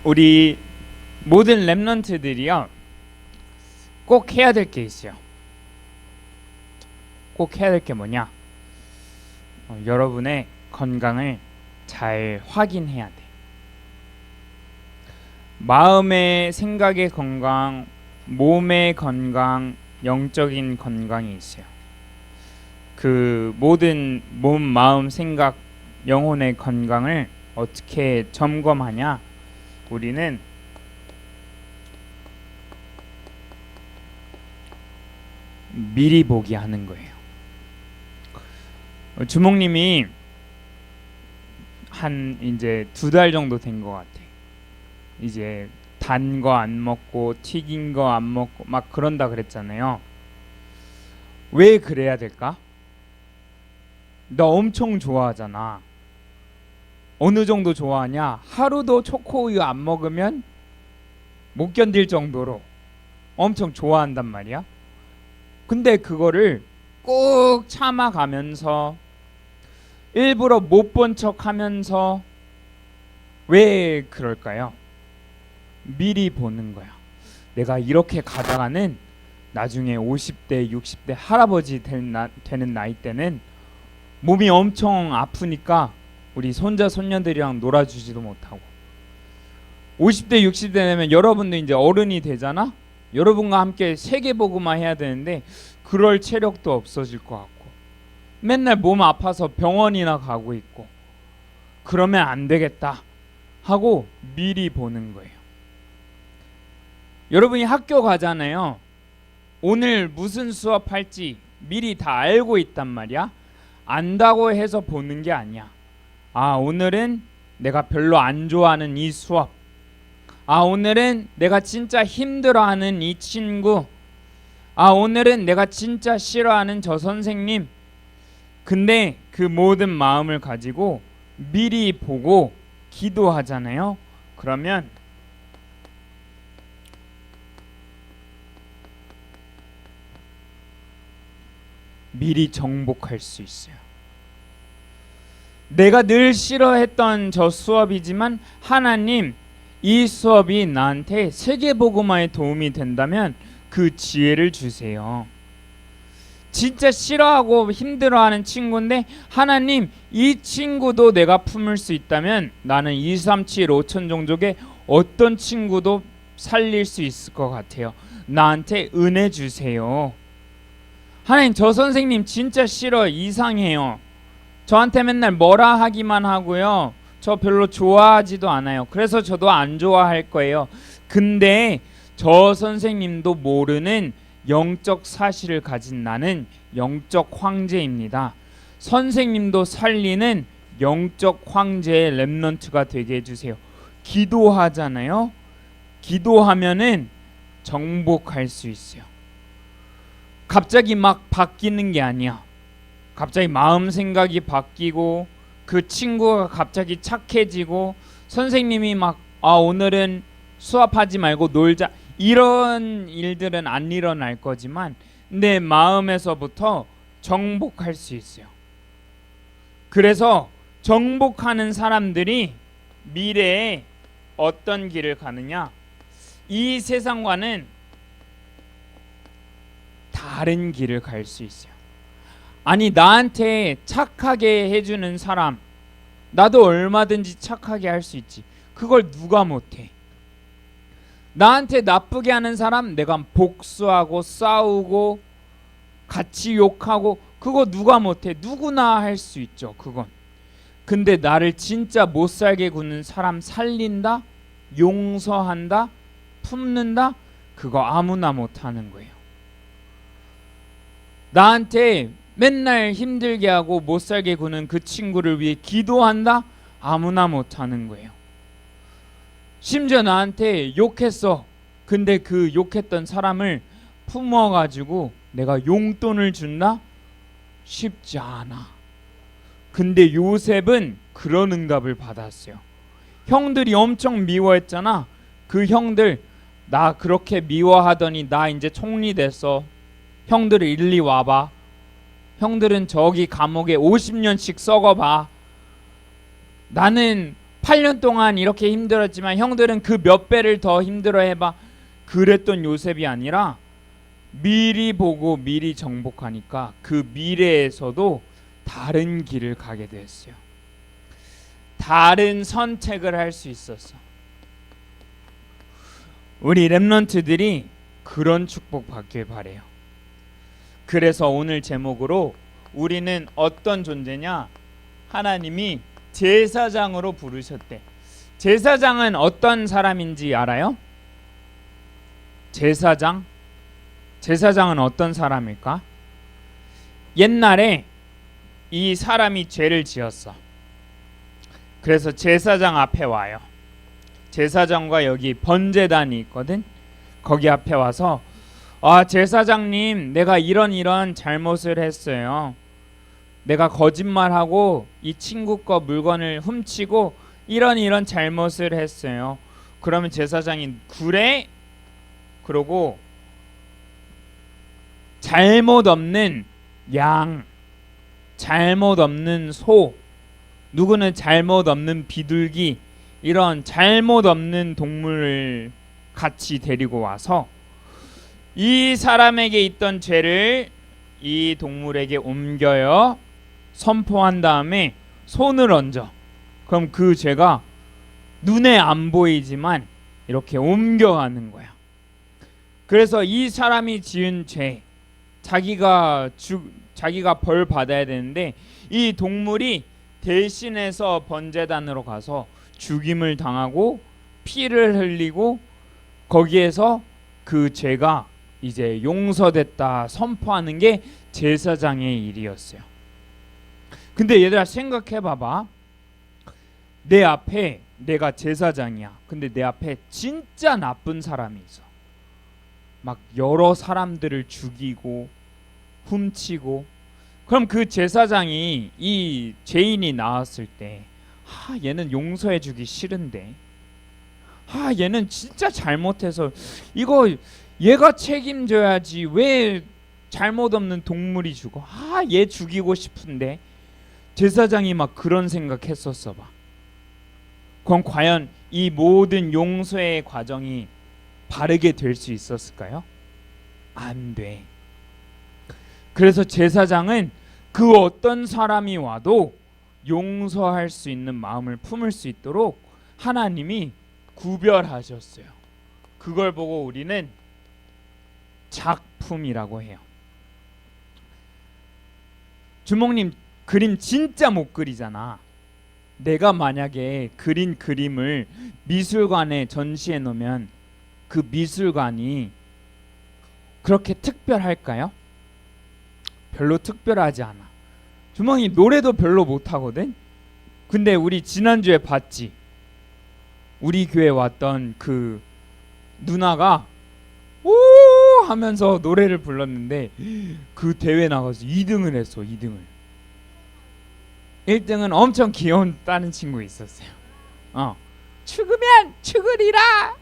우리 모든 랩런트들이요 꼭 해야 될 게 있어요. 꼭 해야 될 게 뭐냐? 여러분의 건강을 잘 확인해야 돼. 마음의 생각의 건강, 몸의 건강, 영적인 건강이 있어요. 그 모든 몸, 마음, 생각, 영혼의 건강을 어떻게 점검하냐? 우리는 미리 보기 하는 거예요. 주목님이 한 이제 2달 정도 된 것 같아. 이제 단 거 안 먹고 튀긴 거 안 먹고 막 그런다 그랬잖아요. 왜 그래야 될까? 너 엄청 좋아하잖아. 어느 정도 좋아하냐? 하루도 초코우유 안 먹으면 못 견딜 정도로 엄청 좋아한단 말이야. 근데 그거를 꾹 참아가면서 일부러 못 본 척 하면서 왜 그럴까요? 미리 보는 거야. 내가 이렇게 가다가는 나중에 50대, 60대 할아버지 되는 나이 때는 몸이 엄청 아프니까 우리 손자, 손녀들이랑 놀아주지도 못하고 50대, 60대 되면 여러분도 이제 어른이 되잖아? 여러분과 함께 세계보고만 해야 되는데 그럴 체력도 없어질 것 같고 맨날 몸 아파서 병원이나 가고 있고 그러면 안 되겠다 하고 미리 보는 거예요. 여러분이 학교 가잖아요. 오늘 무슨 수업할지 미리 다 알고 있단 말이야. 안다고 해서 보는 게 아니야. 아, 오늘은 내가 별로 안 좋아하는 이 수업. 아, 오늘은 내가 진짜 힘들어하는 이 친구. 아, 오늘은 내가 진짜 싫어하는 저 선생님. 근데 그 모든 마음을 가지고 미리 보고 기도하잖아요. 그러면 미리 정복할 수 있어요. 내가 늘 싫어했던 저 수업이지만 하나님, 이 수업이 나한테 세계복음화에 도움이 된다면 그 지혜를 주세요. 진짜 싫어하고 힘들어하는 친구인데 하나님, 이 친구도 내가 품을 수 있다면 나는 237 5천 종족의 어떤 친구도 살릴 수 있을 것 같아요. 나한테 은혜 주세요. 하나님, 저 선생님 진짜 싫어, 이상해요. 저한테 맨날 뭐라 하기만 하고요. 저 별로 좋아하지도 않아요. 그래서 저도 안 좋아할 거예요. 근데 저 선생님도 모르는 영적 사실을 가진 나는 영적 황제입니다. 선생님도 살리는 영적 황제의 렘넌트가 되게 해주세요. 기도하잖아요. 기도하면은 정복할 수 있어요. 갑자기 막 바뀌는 게 아니야. 갑자기 마음 생각이 바뀌고 그 친구가 갑자기 착해지고 선생님이 막 오늘은 수업하지 말고 놀자 이런 일들은 안 일어날 거지만 내 마음에서부터 정복할 수 있어요. 그래서 정복하는 사람들이 미래에 어떤 길을 가느냐? 이 세상과는 다른 길을 갈 수 있어요. 아니, 나한테 착하게 해주는 사람, 나도 얼마든지 착하게 할 수 있지. 그걸 누가 못해? 나한테 나쁘게 하는 사람, 내가 복수하고 싸우고 같이 욕하고 그거 누가 못해? 누구나 할 수 있죠. 그건. 근데 나를 진짜 못살게 구는 사람 살린다? 용서한다? 품는다? 그거 아무나 못하는 거예요. 나한테 맨날 힘들게 하고 못살게 구는 그 친구를 위해 기도한다? 아무나 못하는 거예요. 심지어 나한테 욕했어. 근데 그 욕했던 사람을 품어가지고 내가 용돈을 준다? 쉽지 않아. 근데 요셉은 그런 응답을 받았어요. 형들이 엄청 미워했잖아. 그 형들, 나 그렇게 미워하더니 나 이제 총리 됐어. 형들 일리 와봐. 형들은 저기 감옥에 50년씩 썩어봐. 나는 8년 동안 이렇게 힘들었지만 형들은 그 몇 배를 더 힘들어 해봐. 그랬던 요셉이 아니라 미리 보고 미리 정복하니까 그 미래에서도 다른 길을 가게 됐어요. 다른 선택을 할 수 있었어. 우리 렘넌트들이 그런 축복 받길 바래요. 그래서 오늘 제목으로 우리는 어떤 존재냐? 하나님이 제사장으로 부르셨대. 제사장은 어떤 사람인지 알아요? 제사장은 어떤 사람일까? 옛날에 이 사람이 죄를 지었어. 그래서 제사장 앞에 와요. 제사장과 여기 번제단이 있거든. 거기 앞에 와서 제사장님, 내가 이런 잘못을 했어요. 내가 거짓말하고 이 친구 거 물건을 훔치고 이런 잘못을 했어요. 그러면 제사장이 그래? 그러고 잘못 없는 양, 잘못 없는 소, 누구는 잘못 없는 비둘기, 이런 잘못 없는 동물을 같이 데리고 와서 이 사람에게 있던 죄를 이 동물에게 옮겨요. 선포한 다음에 손을 얹어. 그럼 그 죄가 눈에 안 보이지만 이렇게 옮겨가는 거야. 그래서 이 사람이 지은 죄, 자기가 벌 받아야 되는데 이 동물이 대신해서 번제단으로 가서 죽임을 당하고 피를 흘리고 거기에서 그 죄가 이제 용서됐다 선포하는 게 제사장의 일이었어요. 근데 얘들아 생각해 봐봐. 내 앞에 내가 제사장이야. 근데 내 앞에 진짜 나쁜 사람이 있어. 막 여러 사람들을 죽이고 훔치고. 그럼 그 제사장이 이 죄인이 나왔을 때 얘는 용서해 주기 싫은데 얘는 진짜 잘못해서 이거 얘가 책임져야지 왜 잘못 없는 동물이 죽어. 얘 죽이고 싶은데. 제사장이 막 그런 생각했었어 봐. 그럼 과연 이 모든 용서의 과정이 바르게 될 수 있었을까요? 안 돼. 그래서 제사장은 그 어떤 사람이 와도 용서할 수 있는 마음을 품을 수 있도록 하나님이 구별하셨어요. 그걸 보고 우리는 작품이라고 해요. 주목님 그림 진짜 못 그리잖아. 내가 만약에 그린 그림을 미술관에 전시해 놓으면 그 미술관이 그렇게 특별할까요? 별로 특별하지 않아. 주먹이 노래도 별로 못하거든. 근데 우리 지난주에 봤지. 우리 교회 왔던 그 누나가 오 하면서 노래를 불렀는데 그 대회 나가서 2등을 했어. 2등을. 1등은 엄청 귀여운 다른 친구 있었어요. 죽으면 죽으리라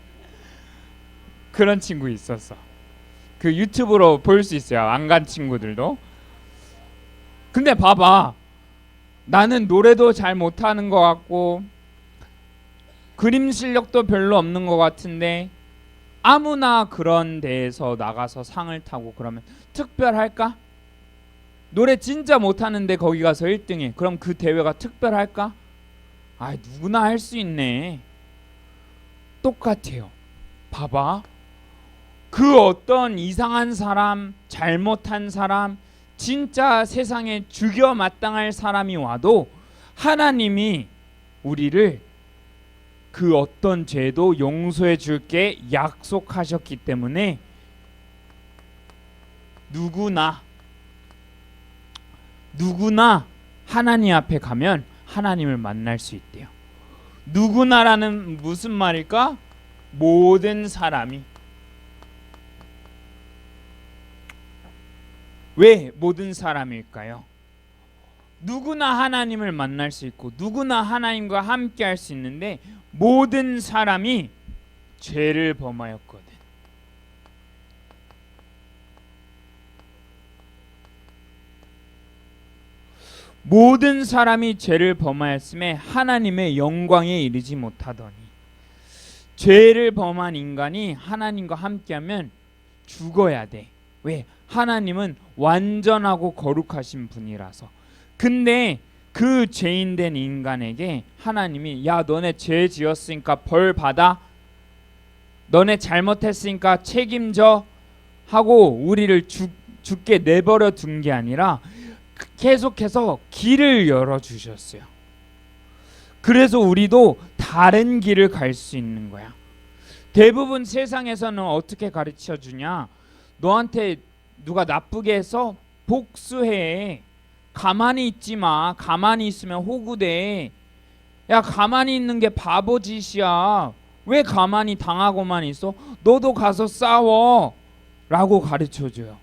그런 친구 있었어. 그 유튜브로 볼 수 있어요. 안 간 친구들도. 근데 봐봐, 나는 노래도 잘 못하는 것 같고 그림 실력도 별로 없는 것 같은데 아무나 그런 데에서 나가서 상을 타고 그러면 특별할까? 노래 진짜 못하는데 거기 가서 1등해. 그럼 그 대회가 특별할까? 누구나 할 수 있네. 똑같아요. 봐봐, 그 어떤 이상한 사람, 잘못한 사람, 진짜 세상에 죽여 마땅할 사람이 와도 하나님이 우리를 그 어떤 죄도 용서해 줄게 약속하셨기 때문에 누구나 하나님 앞에 가면 하나님을 만날 수 있대요. 누구나라는 무슨 말일까? 모든 사람이. 왜 모든 사람일까요? 누구나 하나님을 만날 수 있고 누구나 하나님과 함께 할 수 있는데 모든 사람이 죄를 범하였거든. 모든 사람이 죄를 범하였음에 하나님의 영광에 이르지 못하더니, 죄를 범한 인간이 하나님과 함께하면 죽어야 돼. 왜? 하나님은 완전하고 거룩하신 분이라서. 근데 그 죄인된 인간에게 하나님이 야 너네 죄 지었으니까 벌 받아, 너네 잘못했으니까 책임져 하고 우리를 죽게 내버려 둔 게 아니라 계속해서 길을 열어주셨어요. 그래서 우리도 다른 길을 갈 수 있는 거야. 대부분 세상에서는 어떻게 가르쳐 주냐, 너한테 누가 나쁘게 해서 복수해. 가만히 있지 마. 가만히 있으면 호구돼. 야 가만히 있는 게 바보짓이야. 왜 가만히 당하고만 있어? 너도 가서 싸워 라고 가르쳐줘요.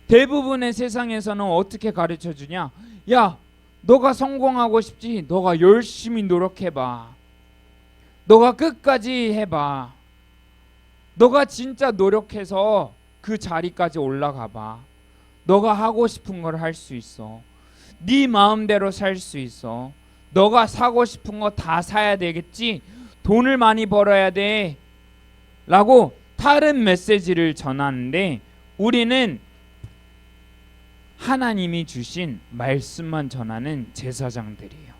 대부분의 세상에서는 어떻게 가르쳐주냐, 야 너가 성공하고 싶지? 너가 열심히 노력해봐. 너가 끝까지 해봐. 너가 진짜 노력해서 그 자리까지 올라가봐. 너가 하고 싶은 걸 할 수 있어. 네 마음대로 살 수 있어. 너가 사고 싶은 거 다 사야 되겠지? 돈을 많이 벌어야 돼 라고 다른 메시지를 전하는데, 우리는 하나님이 주신 말씀만 전하는 제사장들이에요.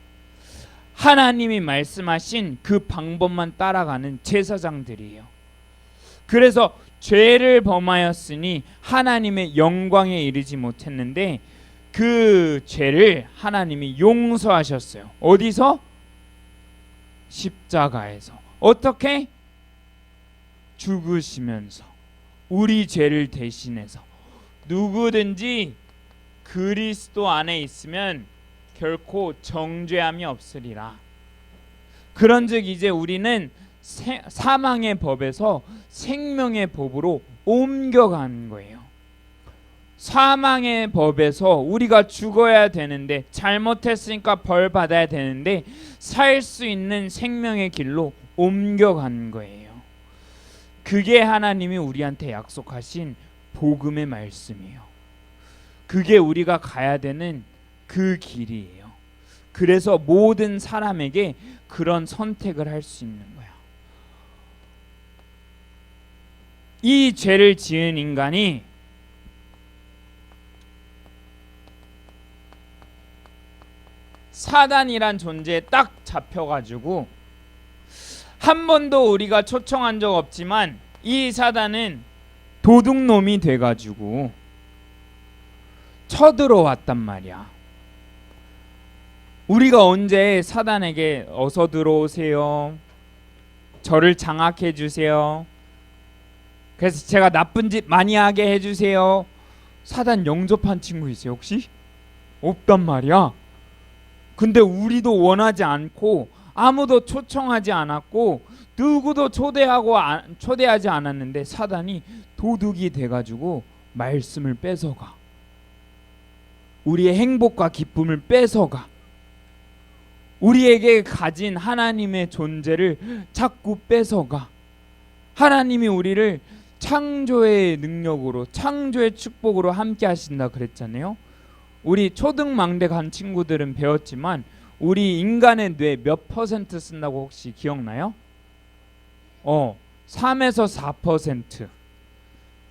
하나님이 말씀하신 그 방법만 따라가는 제사장들이에요. 그래서 죄를 범하였으니 하나님의 영광에 이르지 못했는데 그 죄를 하나님이 용서하셨어요. 어디서? 십자가에서. 어떻게? 죽으시면서 우리 죄를 대신해서. 누구든지 그리스도 안에 있으면 결코 정죄함이 없으리라. 그런즉 이제 우리는 사망의 법에서 생명의 법으로 옮겨가는 거예요. 사망의 법에서 우리가 죽어야 되는데, 잘못했으니까 벌 받아야 되는데 살 수 있는 생명의 길로 옮겨가는 거예요. 그게 하나님이 우리한테 약속하신 복음의 말씀이에요. 그게 우리가 가야 되는 그 길이에요. 그래서 모든 사람에게 그런 선택을 할 수 있는 거야. 이 죄를 지은 인간이 사단이란 존재에 딱 잡혀가지고, 한 번도 우리가 초청한 적 없지만 이 사단은 도둑놈이 돼가지고 쳐들어왔단 말이야. 우리가 언제 사단에게 어서 들어오세요, 저를 장악해 주세요, 그래서 제가 나쁜 짓 많이 하게 해주세요, 사단 영접한 친구 있어요 혹시? 없단 말이야. 근데 우리도 원하지 않고 아무도 초청하지 않았고 누구도 초대하지 않았는데 사단이 도둑이 돼가지고 말씀을 뺏어가. 우리의 행복과 기쁨을 뺏어가. 우리에게 가진 하나님의 존재를 자꾸 뺏어가. 하나님이 우리를 창조의 능력으로, 창조의 축복으로 함께 하신다 그랬잖아요. 우리 초등망대 간 친구들은 배웠지만 우리 인간의 뇌 몇 퍼센트 쓴다고 혹시 기억나요? 3에서 4%.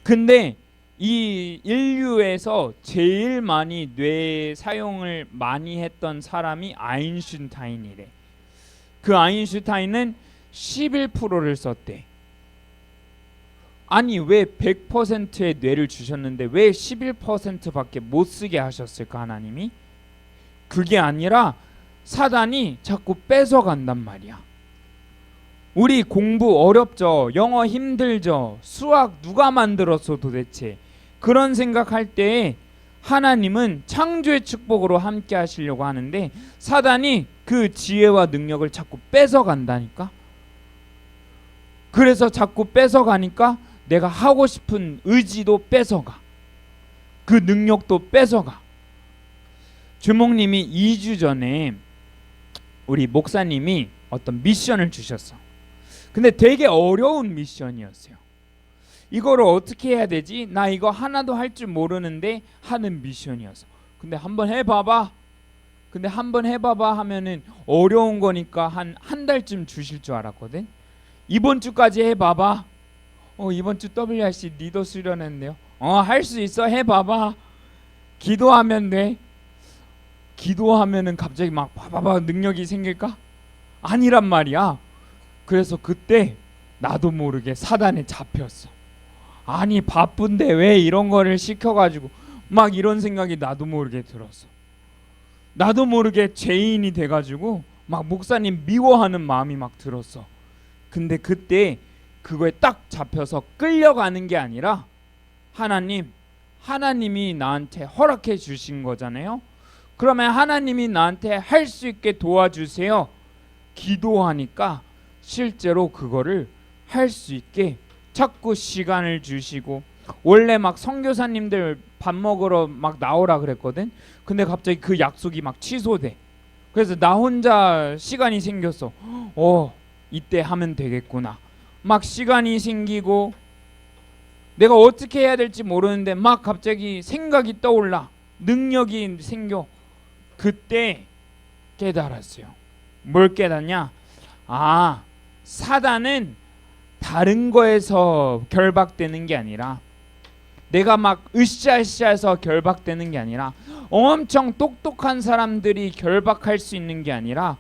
근데 이 인류에서 제일 많이 뇌 사용을 많이 했던 사람이 아인슈타인이래. 그 아인슈타인은 11%를 썼대. 아니 왜 100%의 뇌를 주셨는데 왜 11%밖에 못 쓰게 하셨을까 하나님이? 그게 아니라 사단이 자꾸 뺏어간단 말이야. 우리 공부 어렵죠? 영어 힘들죠? 수학 누가 만들었어 도대체? 그런 생각할 때에 하나님은 창조의 축복으로 함께 하시려고 하는데 사단이 그 지혜와 능력을 자꾸 뺏어간다니까. 그래서 자꾸 뺏어가니까 내가 하고 싶은 의지도 뺏어가. 그 능력도 뺏어가. 주목님이 2주 전에 우리 목사님이 어떤 미션을 주셨어. 근데 되게 어려운 미션이었어요. 이거를 어떻게 해야 되지? 나 이거 하나도 할 줄 모르는데 하는 미션이었어. 근데 한번 해봐봐. 근데 한번 해봐봐 하면은 어려운 거니까 한 달쯤 주실 줄 알았거든. 이번 주까지 해봐봐. 이번 주 WRC 리더 수련했는데요. 할 수 있어. 해봐봐. 기도하면 돼. 기도하면은 갑자기 막 바바바 능력이 생길까? 아니란 말이야. 그래서 그때 나도 모르게 사단에 잡혔어. 아니 바쁜데 왜 이런 거를 시켜가지고 막 이런 생각이 나도 모르게 들었어. 나도 모르게 죄인이 돼가지고 막 목사님 미워하는 마음이 막 들었어. 근데 그때 그거에 딱 잡혀서 끌려가는 게 아니라 하나님이 나한테 허락해 주신 거잖아요. 그러면 하나님이 나한테 할 수 있게 도와주세요. 기도하니까 실제로 그거를 할 수 있게 자꾸 시간을 주시고, 원래 막 선교사님들 밥 먹으러 막 나오라 그랬거든. 근데 갑자기 그 약속이 막 취소돼. 그래서 나 혼자 시간이 생겼어. 이때 하면 되겠구나. 막 시간이 생기고 내가 어떻게 해야 될지 모르는데 막 갑자기 생각이 떠올라. 능력이 생겨. 그때 깨달았어요. 뭘 깨닫냐? 사단은 다른 거에서 결박되는 게 아니라, 내가 막 으쌰으쌰해서 결박되는 게 아니라, 엄청 똑똑한 사람들이 결박할 수 있는 게 아니라,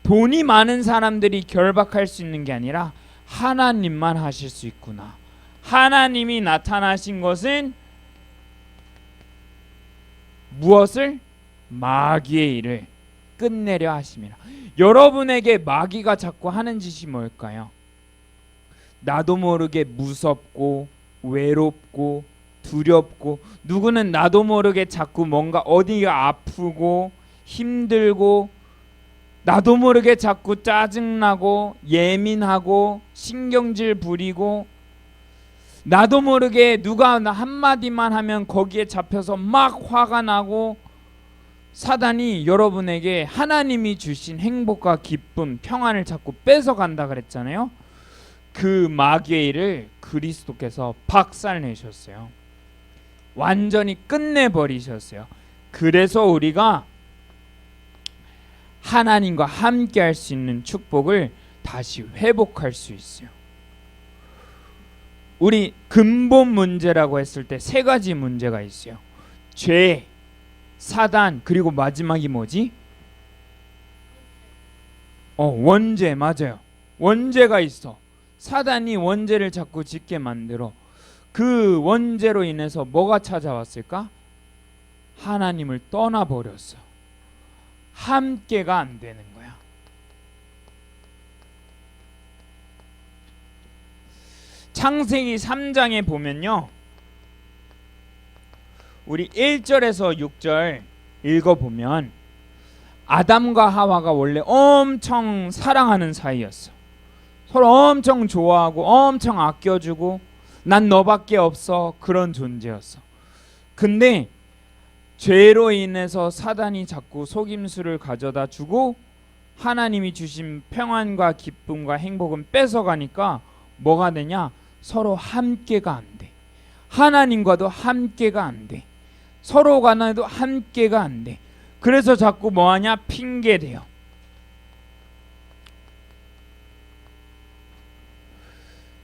돈이 많은 사람들이 결박할 수 있는 게 아니라 하나님만 하실 수 있구나. 하나님이 나타나신 것은 무엇을? 마귀의 일을 끝내려 하심이라. 여러분에게 마귀가 자꾸 하는 짓이 뭘까요? 나도 모르게 무섭고 외롭고 두렵고, 누구는 나도 모르게 자꾸 뭔가 어디가 아프고 힘들고, 나도 모르게 자꾸 짜증나고 예민하고 신경질 부리고, 나도 모르게 누가 한마디만 하면 거기에 잡혀서 막 화가 나고, 사단이 여러분에게 하나님이 주신 행복과 기쁨, 평안을 자꾸 뺏어간다 그랬잖아요. 그 마귀의 일을 그리스도께서 박살내셨어요. 완전히 끝내버리셨어요. 그래서 우리가 하나님과 함께 할 수 있는 축복을 다시 회복할 수 있어요. 우리 근본 문제라고 했을 때 세 가지 문제가 있어요. 죄, 사단, 그리고 마지막이 뭐지? 원죄. 맞아요. 원죄가 있어. 사단이 원죄를 자꾸 짓게 만들어. 그 원죄로 인해서 뭐가 찾아왔을까? 하나님을 떠나버렸어. 함께가 안 되는 거야. 창세기 3장에 보면요, 우리 1절에서 6절 읽어보면 아담과 하와가 원래 엄청 사랑하는 사이였어. 서로 엄청 좋아하고 엄청 아껴주고 난 너밖에 없어, 그런 존재였어. 근데 죄로 인해서 사단이 자꾸 속임수를 가져다 주고 하나님이 주신 평안과 기쁨과 행복은 뺏어가니까 뭐가 되냐? 서로 함께가 안 돼. 하나님과도 함께가 안 돼. 서로 간에도 함께가 안 돼. 그래서 자꾸 뭐하냐? 핑계대요.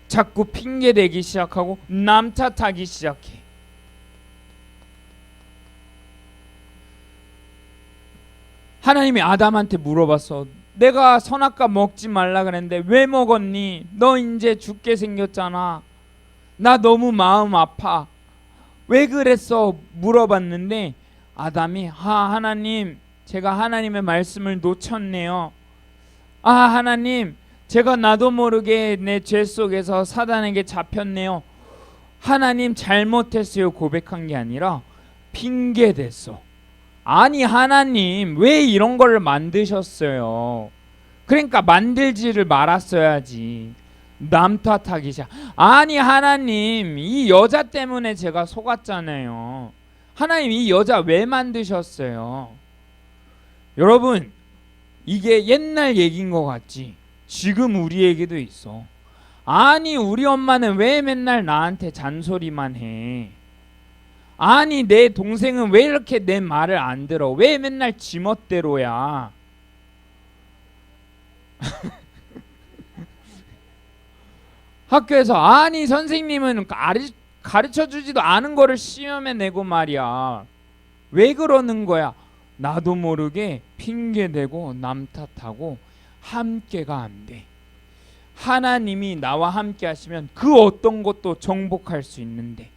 자꾸 핑계대기 시작하고 남 탓하기 시작해. 하나님이 아담한테 물어봤어. 내가 선악과 먹지 말라 그랬는데 왜 먹었니? 너 이제 죽게 생겼잖아. 나 너무 마음 아파. 왜 그랬어? 물어봤는데 아담이 하나님, 제가 하나님의 말씀을 놓쳤네요. 하나님, 제가 나도 모르게 내 죄 속에서 사단에게 잡혔네요. 하나님 잘못했어요 고백한 게 아니라 핑계댔어. 아니 하나님 왜 이런 걸 만드셨어요? 그러니까 만들지를 말았어야지. 남 탓하기 시작. 아니 하나님 이 여자 때문에 제가 속았잖아요. 하나님 이 여자 왜 만드셨어요? 여러분, 이게 옛날 얘기인 것 같지? 지금 우리에게도 있어. 아니 우리 엄마는 왜 맨날 나한테 잔소리만 해? 아니 내 동생은 왜 이렇게 내 말을 안 들어? 왜 맨날 지멋대로야? 학교에서 아니 선생님은 가르쳐주지도 않은 거를 시험에 내고 말이야. 왜 그러는 거야? 나도 모르게 핑계대고 남 탓하고 함께가 안 돼. 하나님이 나와 함께 하시면 그 어떤 것도 정복할 수 있는데,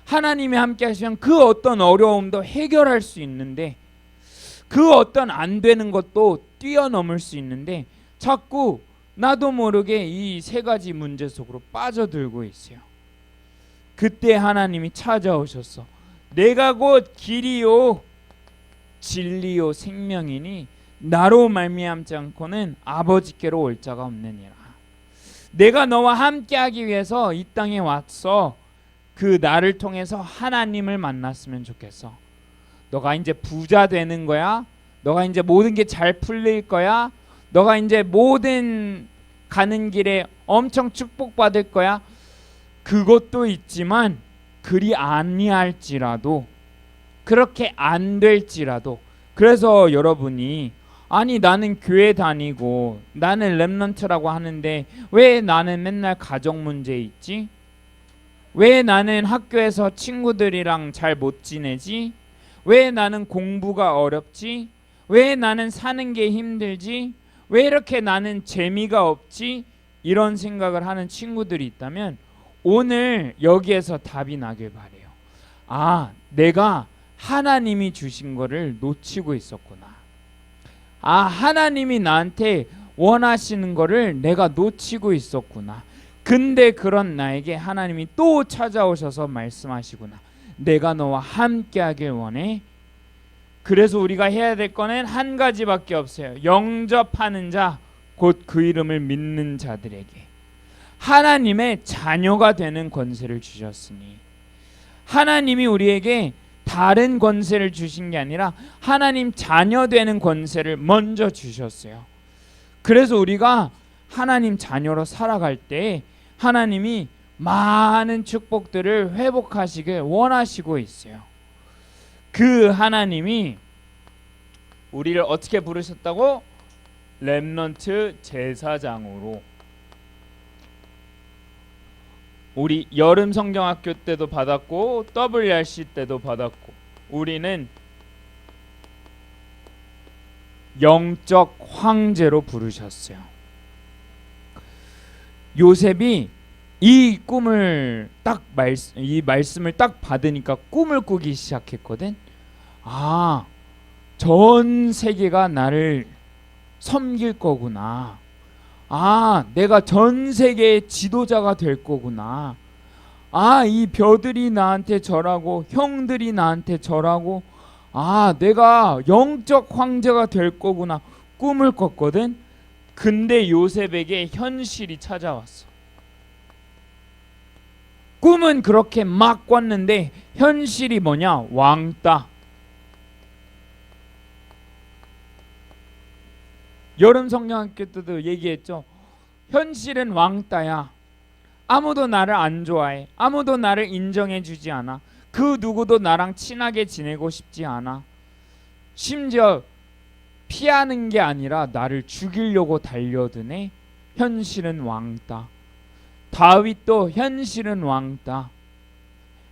하나님이 함께 하시면 그 어떤 어려움도 해결할 수 있는데, 그 어떤 안 되는 것도 뛰어넘을 수 있는데, 자꾸 나도 모르게 이 세 가지 문제 속으로 빠져들고 있어요. 그때 하나님이 찾아오셨어. 내가 곧 길이요 진리요 생명이니 나로 말미암지 않고는 아버지께로 올 자가 없느니라. 내가 너와 함께하기 위해서 이 땅에 왔어. 그 나를 통해서 하나님을 만났으면 좋겠어. 너가 이제 부자 되는 거야? 너가 이제 모든 게 잘 풀릴 거야? 너가 이제 모든 가는 길에 엄청 축복받을 거야? 그것도 있지만 그리 아니할지라도, 그렇게 안 될지라도, 그래서 여러분이 아니 나는 교회 다니고 나는 렘넌트라고 하는데 왜 나는 맨날 가정 문제 있지? 왜 나는 학교에서 친구들이랑 잘 못 지내지? 왜 나는 공부가 어렵지? 왜 나는 사는 게 힘들지? 왜 이렇게 나는 재미가 없지? 이런 생각을 하는 친구들이 있다면 오늘 여기에서 답이 나길 바래요. 아, 내가 하나님이 주신 거를 놓치고 있었구나. 아, 하나님이 나한테 원하시는 거를 내가 놓치고 있었구나. 근데 그런 나에게 하나님이 또 찾아오셔서 말씀하시구나. 내가 너와 함께 하길 원해. 그래서 우리가 해야 될 거는 한 가지밖에 없어요. 영접하는 자, 곧 그 이름을 믿는 자들에게 하나님의 자녀가 되는 권세를 주셨으니, 하나님이 우리에게 다른 권세를 주신 게 아니라 하나님 자녀 되는 권세를 먼저 주셨어요. 그래서 우리가 하나님 자녀로 살아갈 때 하나님이 많은 축복들을 회복하시길 원하시고 있어요. 그 하나님이 우리를 어떻게 부르셨다고? 렘넌트 제사장으로. 우리 여름 성경학교 때도 받았고 WRC 때도 받았고, 우리는 영적 황제로 부르셨어요. 요셉이 이 꿈을 이 말씀을 딱 받으니까 꿈을 꾸기 시작했거든. 아, 전 세계가 나를 섬길 거구나. 아, 내가 전 세계의 지도자가 될 거구나. 아, 이 벼들이 나한테 절하고 형들이 나한테 절하고, 아, 내가 영적 황제가 될 거구나. 꿈을 꿨거든. 근데 요셉에게 현실이 찾아왔어. 꿈은 그렇게 막 꿨는데 현실이 뭐냐? 왕따. 여름 성경학교 때도 얘기했죠. 현실은 왕따야. 아무도 나를 안 좋아해. 아무도 나를 인정해 주지 않아. 그 누구도 나랑 친하게 지내고 싶지 않아. 심지어 피하는 게 아니라 나를 죽이려고 달려드네. 현실은 왕따. 다윗도 현실은 왕따.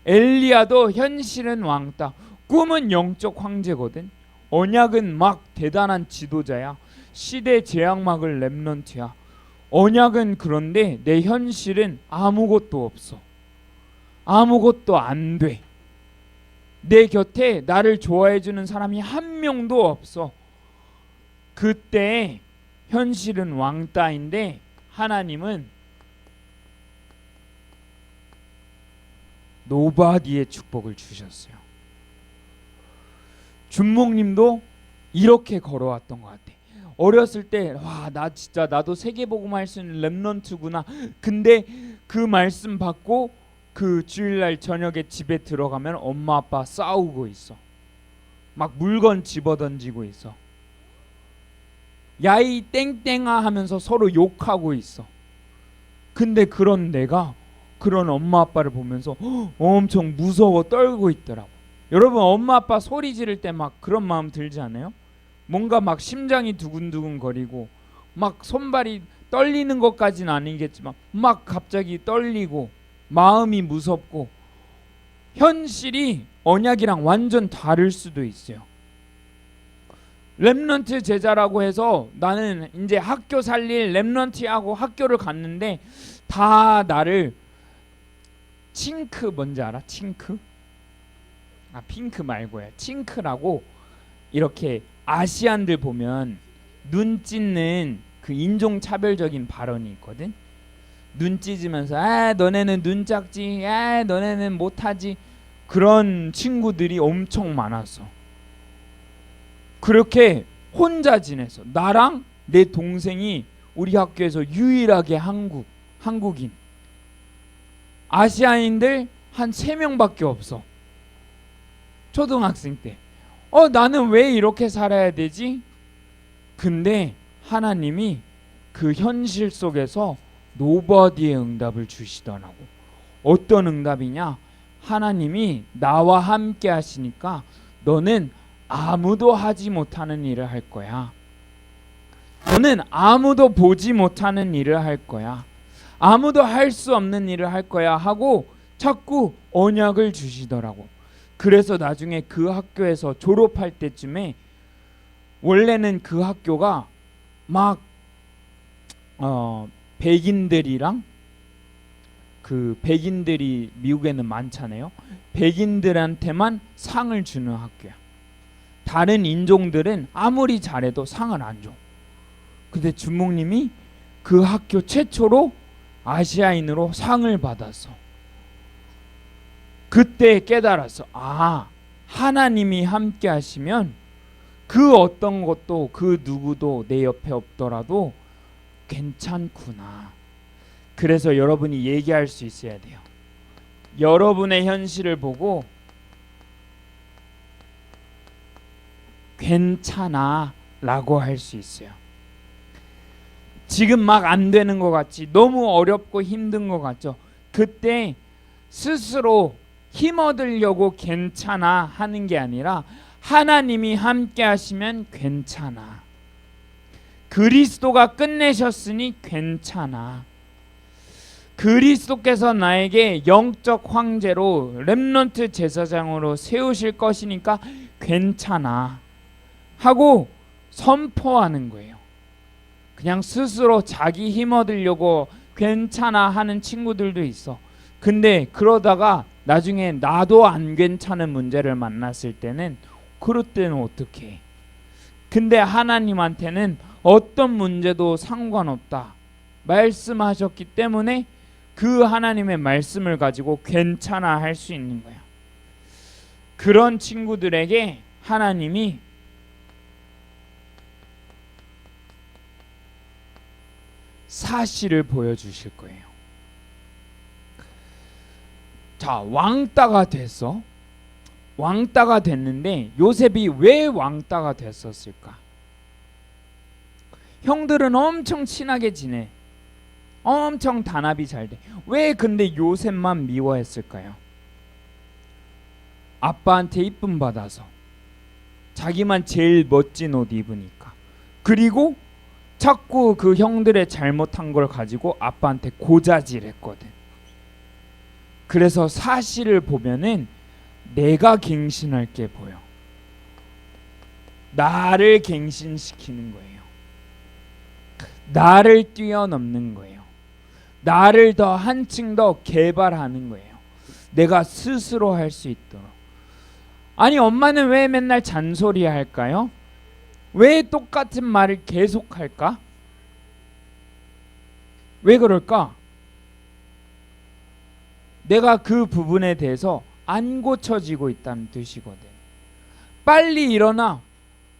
엘리야도 현실은 왕따. 꿈은 영적 황제거든. 언약은 막 대단한 지도자야. 시대 제약막을 렘넌트야. 언약은 그런데 내 현실은 아무것도 없어. 아무것도 안 돼. 내 곁에 나를 좋아해주는 사람이 한 명도 없어. 그때 현실은 왕따인데 하나님은 노바디의 축복을 주셨어요. 준목님도 이렇게 걸어왔던 것 같아. 어렸을 때 와, 나 진짜 나도 세계복음 할 수 있는 렘넌트구나. 근데 그 말씀 받고 그 주일날 저녁에 집에 들어가면 엄마 아빠 싸우고 있어. 막 물건 집어던지고 있어. 야이 땡땡아 하면서 서로 욕하고 있어. 근데 그런 내가 그런 엄마 아빠를 보면서 엄청 무서워 떨고 있더라고. 여러분, 엄마 아빠 소리 지를 때 막 그런 마음 들지 않아요? 뭔가 막 심장이 두근두근 거리고 막 손발이 떨리는 것까지는 아니겠지만 막 갑자기 떨리고 마음이 무섭고, 현실이 언약이랑 완전 다를 수도 있어요. 렘넌트 제자라고 해서 나는 이제 학교 살릴 렘넌트하고 학교를 갔는데 다 나를 칭크, 뭔지 알아? 칭크? 아, 핑크 말고요. 칭크라고, 이렇게 아시안들 보면 눈 찢는 그 인종차별적인 발언이 있거든. 눈 찢으면서 너네는 눈 작지, 너네는 못하지, 그런 친구들이 엄청 많았어. 그렇게 혼자 지내서 나랑 내 동생이 우리 학교에서 유일하게 한국인, 아시아인들 한 3명밖에 없어. 초등학생 때. 나는 왜 이렇게 살아야 되지? 근데 하나님이 그 현실 속에서 노버디의 응답을 주시더라고. 어떤 응답이냐? 하나님이 나와 함께 하시니까 너는 아무도 하지 못하는 일을 할 거야. 너는 아무도 보지 못하는 일을 할 거야. 아무도 할 수 없는 일을 할 거야 하고 자꾸 언약을 주시더라고. 그래서 나중에 그 학교에서 졸업할 때쯤에, 원래는 그 학교가 막 백인들이랑, 그 백인들이 미국에는 많잖아요. 백인들한테만 상을 주는 학교야. 다른 인종들은 아무리 잘해도 상을 안 줘. 근데 주목님이 그 학교 최초로 아시아인으로 상을 받았어. 그때 깨달았어. 하나님이 함께 하시면 그 어떤 것도, 그 누구도 내 옆에 없더라도 괜찮구나. 그래서 여러분이 얘기할 수 있어야 돼요. 여러분의 현실을 보고 괜찮아 라고 할 수 있어요. 지금 막 안 되는 것 같지, 너무 어렵고 힘든 것 같죠. 그때 스스로 힘 얻으려고 괜찮아 하는 게 아니라 하나님이 함께 하시면 괜찮아. 그리스도가 끝내셨으니 괜찮아. 그리스도께서 나에게 영적 황제로 렘넌트 제사장으로 세우실 것이니까 괜찮아 하고 선포하는 거예요. 그냥 스스로 자기 힘 얻으려고 괜찮아 하는 친구들도 있어. 근데 그러다가 나중에 나도 안 괜찮은 문제를 만났을 때는, 그럴 때는 어떻게 해? 근데 하나님한테는 어떤 문제도 상관없다 말씀하셨기 때문에 그 하나님의 말씀을 가지고 괜찮아 할 수 있는 거야. 그런 친구들에게 하나님이 사실을 보여주실 거예요. 자, 왕따가 됐어. 왕따가 됐는데 요셉이 왜 왕따가 됐었을까? 형들은 엄청 친하게 지내. 엄청 단합이 잘 돼. 왜 근데 요셉만 미워했을까요? 아빠한테 이쁨 받아서, 자기만 제일 멋진 옷 입으니까. 그리고 자꾸 그 형들의 잘못한 걸 가지고 아빠한테 고자질했거든. 그래서 사실을 보면은 내가 갱신할 게 보여. 나를 갱신시키는 거예요. 나를 뛰어넘는 거예요. 나를 더 한층 더 개발하는 거예요. 내가 스스로 할 수 있도록. 아니, 엄마는 왜 맨날 잔소리 할까요? 왜 똑같은 말을 계속 할까? 왜 그럴까? 내가 그 부분에 대해서 안 고쳐지고 있다는 뜻이거든. 빨리 일어나.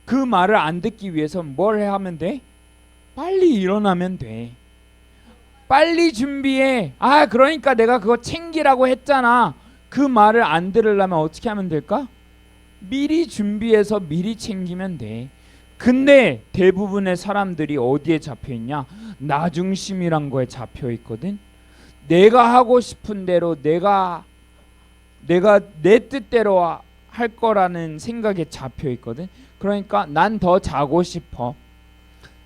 그 말을 안 듣기 위해서 뭘 하면 돼? 빨리 일어나면 돼. 빨리 준비해. 그러니까 내가 그거 챙기라고 했잖아. 그 말을 안 들으려면 어떻게 하면 될까? 미리 준비해서 미리 챙기면 돼. 근데 대부분의 사람들이 어디에 잡혀있냐? 나 중심이란 거에 잡혀있거든. 내가 하고 싶은 대로 내가 내 뜻대로 할 거라는 생각에 잡혀 있거든. 그러니까 난 더 자고 싶어.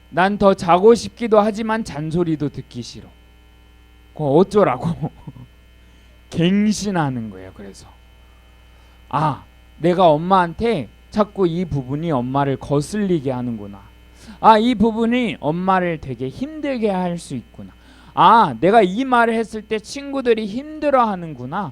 난 더 자고 싶기도 하지만 잔소리도 듣기 싫어. 그거 어쩌라고? 갱신하는 거예요. 그래서 내가 엄마한테 자꾸 이 부분이 엄마를 거슬리게 하는구나. 이 부분이 엄마를 되게 힘들게 할 수 있구나. 내가 이 말을 했을 때 친구들이 힘들어 하는구나.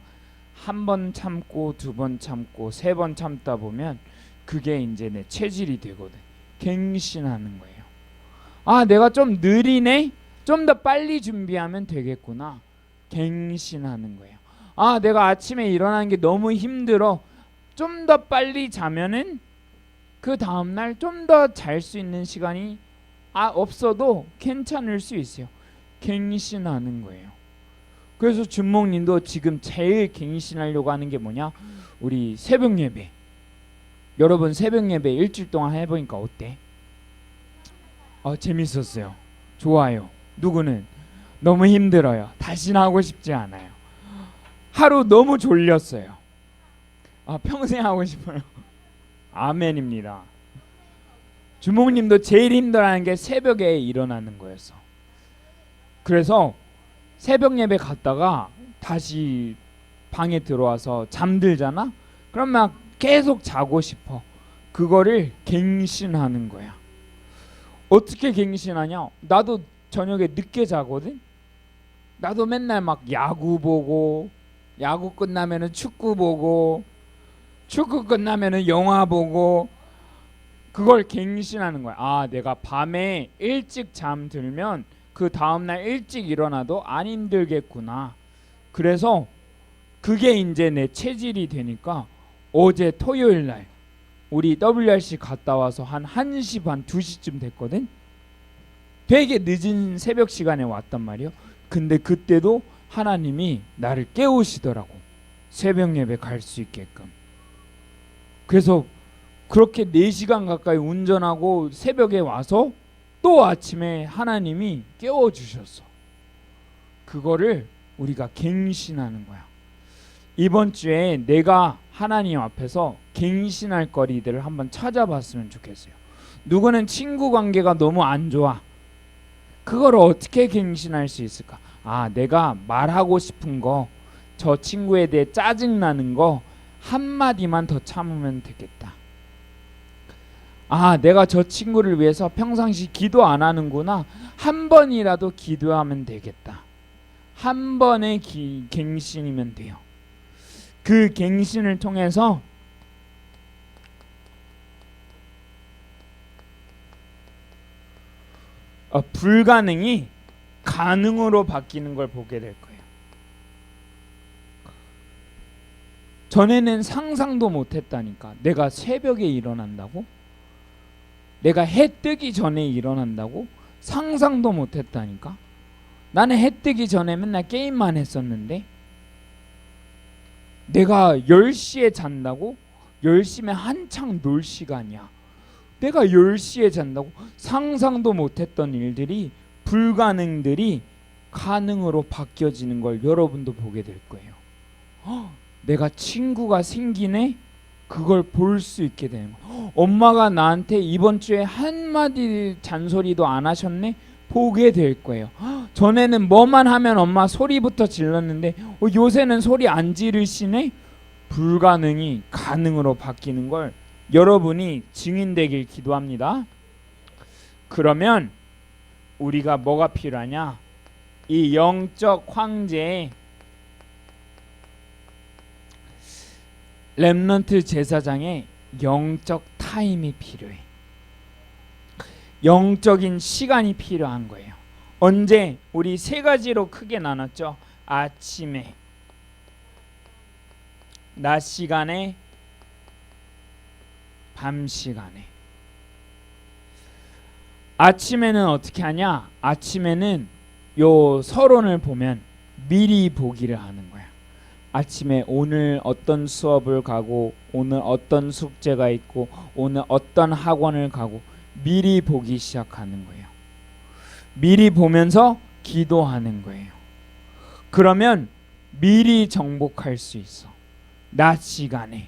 한 번 참고 두 번 참고 세 번 참다 보면 그게 이제 내 체질이 되거든. 갱신하는 거예요. 내가 좀 느리네. 좀 더 빨리 준비하면 되겠구나. 갱신하는 거예요. 내가 아침에 일어나는 게 너무 힘들어. 좀 더 빨리 자면은 그 다음날 좀 더 잘 수 있는 시간이 없어도 괜찮을 수 있어요. 갱신하는 거예요. 그래서 준목님도 지금 제일 갱신하려고 하는 게 뭐냐? 우리 새벽 예배. 여러분 새벽 예배 일주일 동안 해보니까 어때? 재밌었어요. 좋아요. 누구는 너무 힘들어요. 다시는 하고 싶지 않아요. 하루 너무 졸렸어요. 평생 하고 싶어요. 아멘입니다. 주목님도 제일 힘들어하는 게 새벽에 일어나는 거였어. 그래서 새벽 예배 갔다가 다시 방에 들어와서 잠들잖아? 그럼 막 계속 자고 싶어. 그거를 갱신하는 거야. 어떻게 갱신하냐? 나도 저녁에 늦게 자거든? 나도 맨날 막 야구 보고, 야구 끝나면은 축구 보고, 축구 끝나면은 영화 보고, 그걸 갱신하는 거야. 내가 밤에 일찍 잠들면 그 다음날 일찍 일어나도 안 힘들겠구나. 그래서 그게 이제 내 체질이 되니까 어제 토요일날 우리 WRC 갔다 와서 한 1시 반 2시쯤 됐거든. 되게 늦은 새벽 시간에 왔단 말이요. 근데 그때도 하나님이 나를 깨우시더라고. 새벽 예배 갈 수 있게끔. 그래서 그렇게 4시간 가까이 운전하고 새벽에 와서 또 아침에 하나님이 깨워주셨어. 그거를 우리가 갱신하는 거야. 이번 주에 내가 하나님 앞에서 갱신할 거리들을 한번 찾아봤으면 좋겠어요. 누구는 친구 관계가 너무 안 좋아. 그걸 어떻게 갱신할 수 있을까? 내가 말하고 싶은 거, 저 친구에 대해 짜증나는 거 한마디만 더 참으면 되겠다. 내가 저 친구를 위해서 평상시 기도 안 하는구나. 한 번이라도 기도하면 되겠다. 한 번의 갱신이면 돼요. 그 갱신을 통해서 불가능이 가능으로 바뀌는 걸 보게 될 거예요. 전에는 상상도 못했다니까. 내가 새벽에 일어난다고? 내가 해 뜨기 전에 일어난다고? 상상도 못했다니까. 나는 해 뜨기 전에 맨날 게임만 했었는데 내가 10시에 잔다고? 10시면 한창 놀 시간이야. 내가 10시에 잔다고? 상상도 못했던 일들이, 불가능들이 가능으로 바뀌어지는 걸 여러분도 보게 될 거예요. 내가 친구가 생기네? 그걸 볼 수 있게 되는 거예요. 엄마가 나한테 이번 주에 한마디 잔소리도 안 하셨네? 보게 될 거예요. 전에는 뭐만 하면 엄마 소리부터 질렀는데 요새는 소리 안 지르시네? 불가능이 가능으로 바뀌는 걸 여러분이 증인되길 기도합니다. 그러면 우리가 뭐가 필요하냐? 이 영적 황제의 렘넌트 제사장의 영적 타임이 필요해. 영적인 시간이 필요한 거예요. 언제? 우리 세 가지로 크게 나눴죠. 아침에, 낮 시간에, 밤 시간에. 아침에는 어떻게 하냐? 아침에는 요 서론을 보면 미리 보기를 하는 거야. 아침에 오늘 어떤 수업을 가고, 오늘 어떤 숙제가 있고, 오늘 어떤 학원을 가고 미리 보기 시작하는 거예요. 미리 보면서 기도하는 거예요. 그러면 미리 정복할 수 있어. 낮 시간에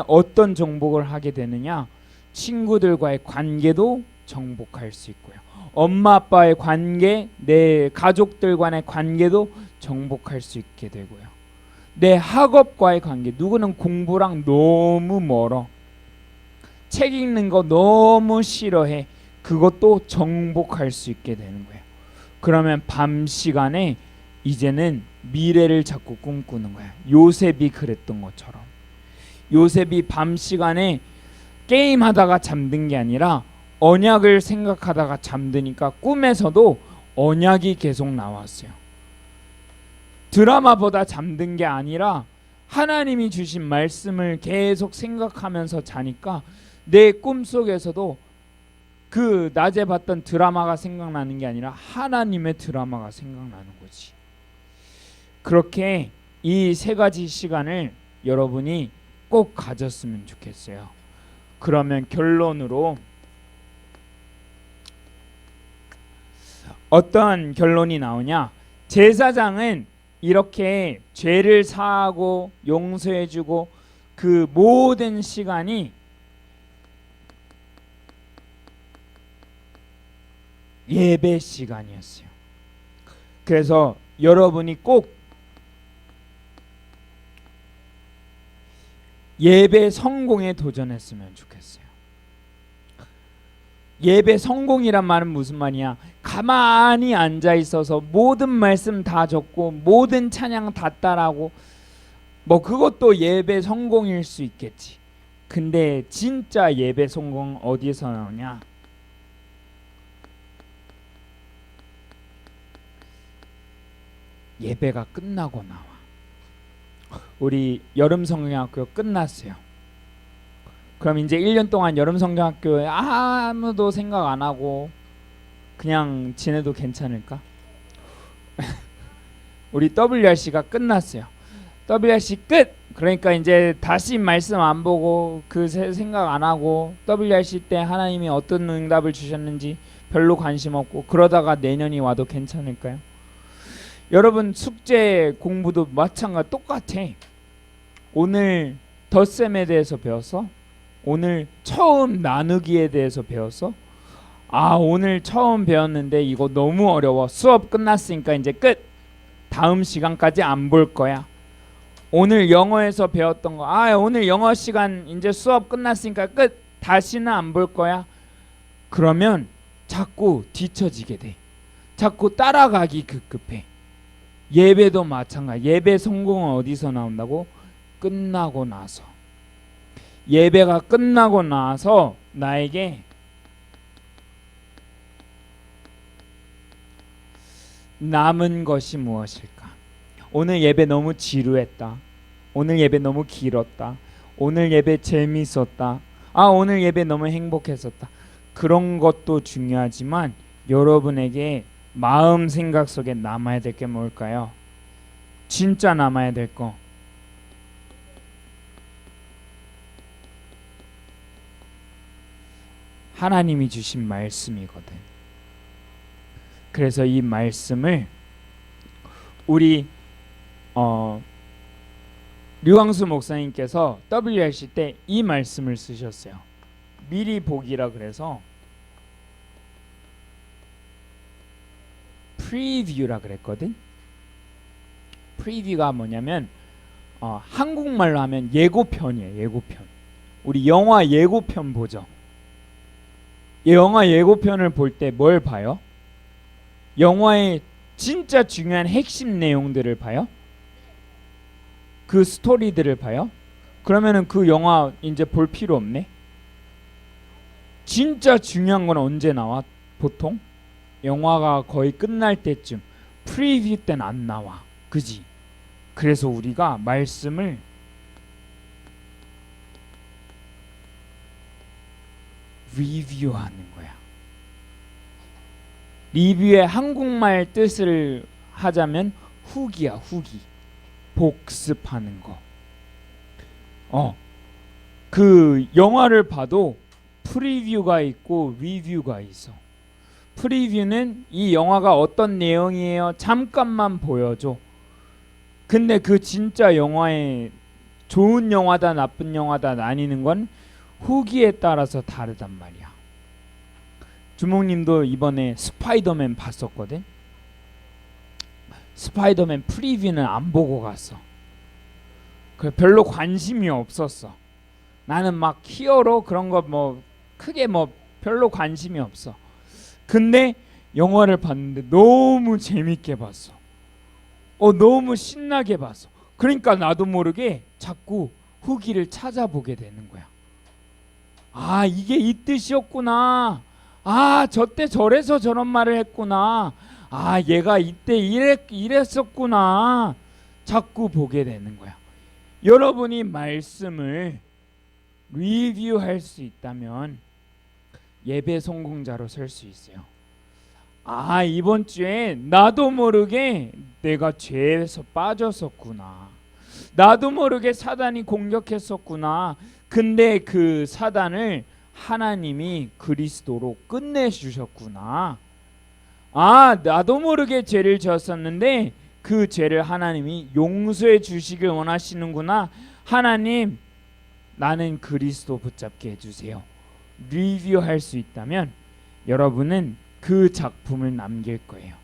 어떤 정복을 하게 되느냐? 친구들과의 관계도 정복할 수 있고요. 엄마 아빠의 관계, 내 가족들 간의 관계도 정복할 수 있게 되고요. 내 학업과의 관계, 누구는 공부랑 너무 멀어. 책 읽는 거 너무 싫어해. 그것도 정복할 수 있게 되는 거예요. 그러면 밤 시간에 이제는 미래를 자꾸 꿈꾸는 거야. 요셉이 그랬던 것처럼. 요셉이 밤 시간에 게임하다가 잠든 게 아니라 언약을 생각하다가 잠드니까 꿈에서도 언약이 계속 나왔어요. 드라마보다 잠든 게 아니라 하나님이 주신 말씀을 계속 생각하면서 자니까 내 꿈속에서도 그 낮에 봤던 드라마가 생각나는 게 아니라 하나님의 드라마가 생각나는 거지. 그렇게 이 세 가지 시간을 여러분이 꼭 가졌으면 좋겠어요. 그러면 결론으로 어떤 결론이 나오냐? 제사장은 이렇게 죄를 사하고 용서해주고 그 모든 시간이 예배 시간이었어요. 그래서 여러분이 꼭 예배 성공에 도전했으면 좋겠어요. 예배 성공이란 말은 무슨 말이야? 가만히 앉아 있어서 모든 말씀 다 적고 모든 찬양 다 따라하고 뭐 그것도 예배 성공일 수 있겠지. 근데 진짜 예배 성공 어디서 나오냐? 예배가 끝나고 나와. 우리 여름 성경학교 끝났어요. 그럼 이제 1년 동안 여름 성경학교에 아무도 생각 안 하고 그냥 지내도 괜찮을까? 우리 WRC가 끝났어요. WRC 끝! 그러니까 이제 다시 말씀 안 보고 그 생각 안 하고 WRC 때 하나님이 어떤 응답을 주셨는지 별로 관심 없고 그러다가 내년이 와도 괜찮을까요? 여러분 숙제 공부도 마찬가지 똑같아. 오늘 덧셈에 대해서 배웠어? 오늘 처음 나누기에 대해서 배웠어? 아 오늘 처음 배웠는데 이거 너무 어려워. 수업 끝났으니까 이제 끝. 다음 시간까지 안 볼 거야. 오늘 영어에서 배웠던 거 오늘 영어 시간 이제 수업 끝났으니까 끝. 다시는 안 볼 거야. 그러면 자꾸 뒤처지게 돼. 자꾸 따라가기 급급해. 예배도 마찬가지. 예배 성공은 어디서 나온다고? 끝나고 나서. 예배가 끝나고 나서 나에게 남은 것이 무엇일까? 오늘 예배 너무 지루했다. 오늘 예배 너무 길었다. 오늘 예배 재밌었다. 오늘 예배 너무 행복했었다. 그런 것도 중요하지만 여러분에게 마음 생각 속에 남아야 될 게 뭘까요? 진짜 남아야 될 거. 하나님이 주신 말씀이거든. 그래서 이 말씀을 우리 류광수 목사님께서 WRC 때 이 말씀을 쓰셨어요. 미리 보기라 그래서 프리뷰라 그랬거든. 프리뷰가 뭐냐면 한국말로 하면 예고편이에요. 예고편. 우리 영화 예고편 보죠. 영화 예고편을 볼 때 뭘 봐요? 영화의 진짜 중요한 핵심 내용들을 봐요? 그 스토리들을 봐요? 그러면은 그 영화 이제 볼 필요 없네. 진짜 중요한 건 언제 나와? 보통 영화가 거의 끝날 때쯤. 프리뷰 때는 안 나와. 그지? 그래서 우리가 말씀을 리뷰하는 거야. 리뷰의 한국말 뜻을 하자면 후기야. 후기. 복습하는 거. 그 영화를 봐도 프리뷰가 있고 리뷰가 있어. 프리뷰는 이 영화가 어떤 내용이에요 잠깐만 보여줘. 근데 그 진짜 영화의 좋은 영화다 나쁜 영화다 나뉘는 건 후기에 따라서 다르단 말이야. 주목님도 이번에 스파이더맨 봤었거든. 스파이더맨 프리뷰는 안 보고 갔어. 별로 관심이 없었어. 나는 막 히어로 그런 거 뭐 크게 뭐 별로 관심이 없어. 근데 영화를 봤는데 너무 재밌게 봤어. 너무 신나게 봤어. 그러니까 나도 모르게 자꾸 후기를 찾아보게 되는 거야. 아, 이게 이 뜻이었구나. 아, 저때 저래서 저런 말을 했구나. 아, 얘가 이때 이랬었구나. 자꾸 보게 되는 거야. 여러분이 말씀을 리뷰할 수 있다면 예배 성공자로 설 수 있어요. 아, 이번 주에 나도 모르게 내가 죄에서 빠졌었구나. 나도 모르게 사단이 공격했었구나. 근데 그 사단을 하나님이 그리스도로 끝내주셨구나. 아, 나도 모르게 죄를 지었었는데 그 죄를 하나님이 용서해 주시길 원하시는구나. 하나님, 나는 그리스도 붙잡게 해주세요. 리뷰할 수 있다면 여러분은 그 작품을 남길 거예요.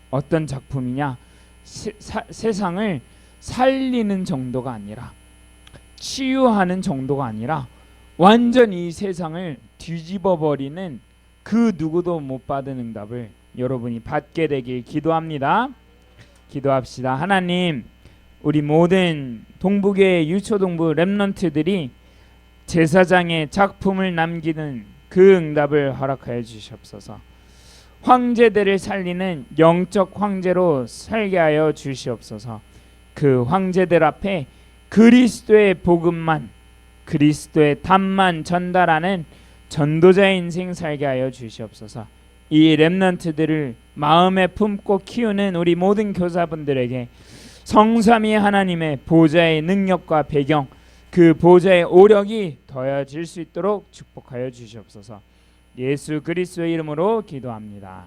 어떤 작품이냐? 세상을 살리는 정도가 아니라, 치유하는 정도가 아니라 완전히 이 세상을 뒤집어 버리는 그 누구도 못 받은 응답을 여러분이 받게 되길 기도합니다. 기도합시다. 하나님, 우리 모든 동부교회 유초동부 렘넌트들이 제사장의 작품을 남기는 그 응답을 허락하여 주시옵소서. 황제들을 살리는 영적 황제로 살게 하여 주시옵소서. 그 황제들 앞에 그리스도의 복음만, 그리스도의 답만 전달하는 전도자의 인생 살게 하여 주시옵소서. 이 렘넌트들을 마음에 품고 키우는 우리 모든 교사분들에게 성삼위 하나님의 보좌의 능력과 배경, 그 보좌의 오력이 더해질 수 있도록 축복하여 주시옵소서. 예수 그리스도의 이름으로 기도합니다.